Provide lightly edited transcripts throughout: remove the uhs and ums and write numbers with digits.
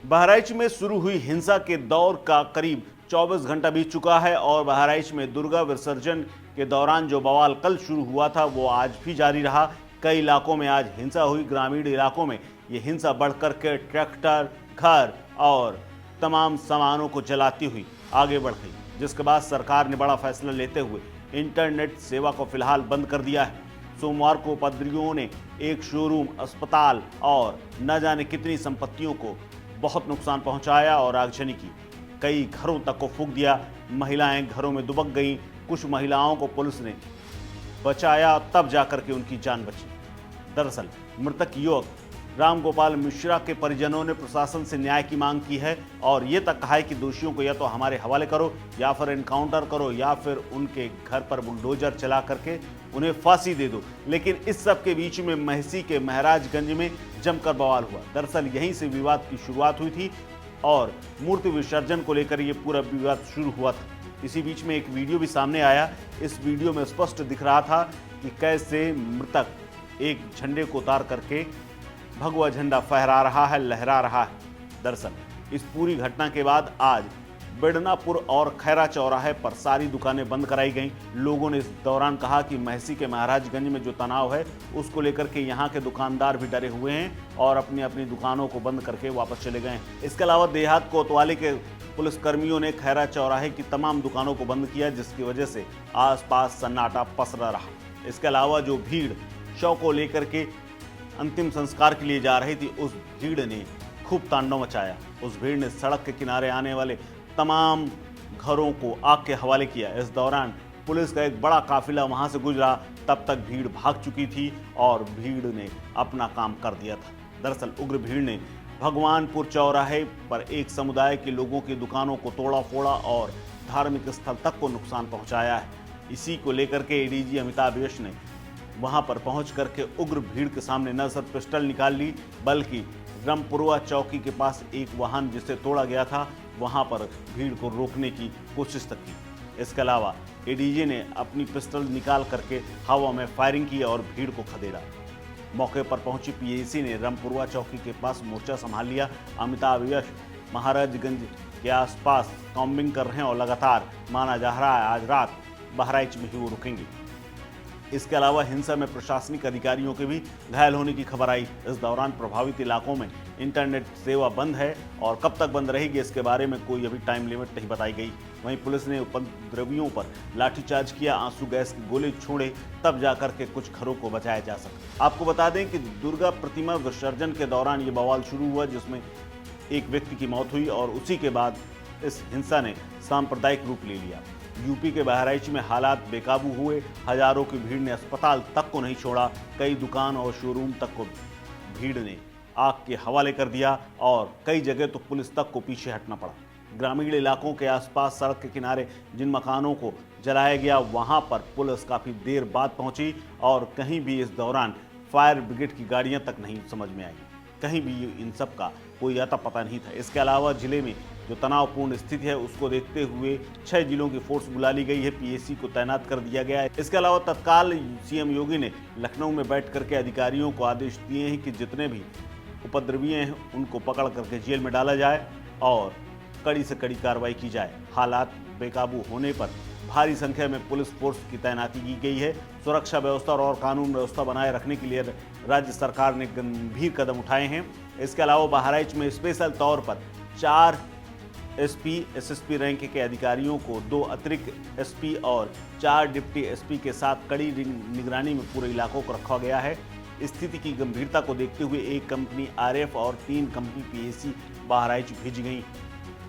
बहराइच में शुरू हुई हिंसा के दौर का करीब 24 घंटा बीत चुका है और बहराइच में दुर्गा विसर्जन के दौरान जो बवाल कल शुरू हुआ था वो आज भी जारी रहा। कई इलाकों में आज हिंसा हुई। ग्रामीण इलाकों में ये हिंसा बढ़कर के ट्रैक्टर, घर और तमाम सामानों को जलाती हुई आगे बढ़ गई, जिसके बाद सरकार ने बड़ा फैसला लेते हुए इंटरनेट सेवा को फिलहाल बंद कर दिया है। सोमवार को उपद्रवियों ने एक शोरूम, अस्पताल और न जाने कितनी संपत्तियों को बहुत नुकसान पहुंचाया और आगजनी की। कई घरों तक को फूंक दिया। महिलाएं घरों में दुबक गईं। कुछ महिलाओं को पुलिस ने बचाया, तब जाकर के उनकी जान बची। दरअसल मृतक युवक रामगोपाल मिश्रा के परिजनों ने प्रशासन से न्याय की मांग की है और ये तक कहा है कि दोषियों को या तो हमारे हवाले करो या फिर एनकाउंटर करो या फिर उनके घर पर बुलडोजर चला करके उन्हें फांसी दे दो। लेकिन इस सब के बीच में महसी के महाराजगंज में जमकर बवाल हुआ। दरअसल यहीं से विवाद की शुरुआत हुई थी और मूर्ति विसर्जन को लेकर ये पूरा विवाद शुरू हुआ था। इसी बीच में एक वीडियो भी सामने आया। इस वीडियो में स्पष्ट दिख रहा था कि कैसे मृतक एक झंडे को उतार करके भगवा झंडा फहरा रहा है, लहरा रहा है। दरअसल इस पूरी घटना के बाद आज बेडनापुर और खैरा चौराहे पर सारी दुकानें बंद कराई गईं। लोगों ने इस दौरान कहा कि महसी के महाराजगंज में जो तनाव है उसको लेकर के यहाँ के दुकानदार भी डरे हुए हैं और अपनी अपनी दुकानों को बंद करके वापस चले गए हैं। इसके अलावा देहात कोतवाली के पुलिसकर्मियों ने खैरा चौराहे की तमाम दुकानों को बंद किया, जिसकी वजह से आसपास सन्नाटा पसरा रहा। इसके अलावा जो भीड़ शव को लेकर के अंतिम संस्कार के लिए जा रही थी, उस भीड़ ने खूब तांडव मचाया। उस भीड़ ने सड़क के किनारे आने वाले तमाम घरों को आग के हवाले किया। इस दौरान पुलिस का एक बड़ा काफिला वहां से गुजरा, तब तक भीड़ भाग चुकी थी और भीड़ ने अपना काम कर दिया था। दरअसल उग्र भीड़ ने भगवानपुर चौराहे पर एक समुदाय के लोगों की दुकानों को तोड़ा फोड़ा और धार्मिक स्थल तक को नुकसान पहुंचाया है। इसी को लेकर के एडीजी अमिताभ यश ने वहां पर पहुंच करके उग्र भीड़ के सामने न सिर्फ पिस्टल निकाल ली, बल्कि रामपुरवा चौकी के पास एक वाहन जिसे तोड़ा गया था वहां पर भीड़ को रोकने की कोशिश तक की। इसके अलावा एडीजी ने अपनी पिस्टल निकाल करके हवा में फायरिंग की और भीड़ को खदेड़ा। मौके पर पहुंची पीएसी ने रामपुरवा चौकी के पास मोर्चा संभाल लिया। अमिताभ यश महाराजगंज के आसपास कॉम्बिंग कर रहे हैं और लगातार माना जा रहा है आज रात बहराइच में ही वो रुकेंगे। इसके अलावा हिंसा में प्रशासनिक अधिकारियों के भी घायल होने की खबर आई। इस दौरान प्रभावित इलाकों में इंटरनेट सेवा बंद है और कब तक बंद रहेगी इसके बारे में कोई अभी टाइम लिमिट नहीं बताई गई। वहीं पुलिस ने उपद्रवियों पर लाठीचार्ज किया, आंसू गैस के गोले छोड़े, तब जाकर के कुछ घरों को बचाया जा सका। आपको बता दें कि दुर्गा प्रतिमा विसर्जन के दौरान ये बवाल शुरू हुआ, जिसमें एक व्यक्ति की मौत हुई और उसी के बाद इस हिंसा ने सांप्रदायिक रूप ले लिया। यूपी के बहराइच में हालात बेकाबू हुए। हजारों की भीड़ ने अस्पताल तक को नहीं छोड़ा। कई दुकान और शोरूम तक को भीड़ ने आग के हवाले कर दिया और कई जगह तो पुलिस तक को पीछे हटना पड़ा। ग्रामीण इलाकों के आसपास सड़क के किनारे जिन मकानों को जलाया गया वहां पर पुलिस काफ़ी देर बाद पहुंची और कहीं भी इस दौरान फायर ब्रिगेड की गाड़ियां तक नहीं समझ में आई। कहीं भी इन सब का कोई अता पता नहीं था। इसके अलावा जिले में जो तनावपूर्ण स्थिति है उसको देखते हुए 6 जिलों की फोर्स बुला ली गई है, पीएसी को तैनात कर दिया गया है। इसके अलावा तत्काल सीएम योगी ने लखनऊ में बैठ करके अधिकारियों को आदेश दिए हैं कि जितने भी उपद्रवी हैं उनको पकड़ करके जेल में डाला जाए और कड़ी से कड़ी कार्रवाई की जाए। हालात बेकाबू होने पर भारी संख्या में पुलिस फोर्स की तैनाती की गई है। सुरक्षा व्यवस्था और कानून व्यवस्था बनाए रखने के लिए राज्य सरकार ने गंभीर कदम उठाए हैं। इसके अलावा बहराइच में स्पेशल तौर पर 4 एसपी, एसएसपी रैंक के अधिकारियों को 2 अतिरिक्त एसपी और 4 डिप्टी एसपी के साथ कड़ी निगरानी में पूरे इलाकों को रखा गया है। स्थिति की गंभीरता को देखते हुए 1 कंपनी आरएफ और 3 कंपनी पीएसी बहराइच भेज गई।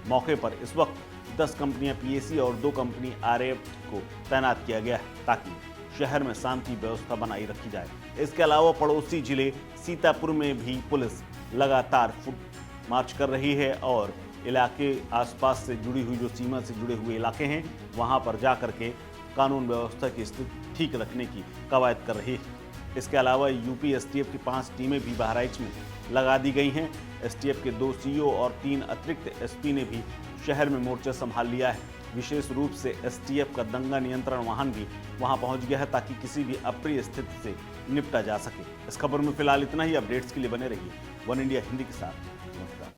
मौके पर इस वक्त 10 कंपनियां पीएसी और 2 कंपनी आरएफ को तैनात किया गया है ताकि शहर में शांति व्यवस्था बनाई रखी जाए। इसके अलावा पड़ोसी जिले सीतापुर में भी पुलिस लगातार फुट मार्च कर रही है और इलाके आसपास से जुड़ी हुई जो सीमा से जुड़े हुए इलाके हैं वहां पर जा कर के कानून व्यवस्था की स्थिति ठीक रखने की कवायद कर रही है। इसके अलावा यूपी एसटीएफ की 5 टीमें भी बहराइच में लगा दी गई हैं। एसटीएफ के 2 सीओ और 3 अतिरिक्त एसपी ने भी शहर में मोर्चा संभाल लिया है। विशेष रूप से एसटीएफ का दंगा नियंत्रण वाहन भी वहां पहुंच गया है ताकि किसी भी अप्रिय स्थिति से निपटा जा सके। इस खबर में फिलहाल इतना ही। अपडेट्स के लिए बने रहिए वन इंडिया हिंदी के साथ।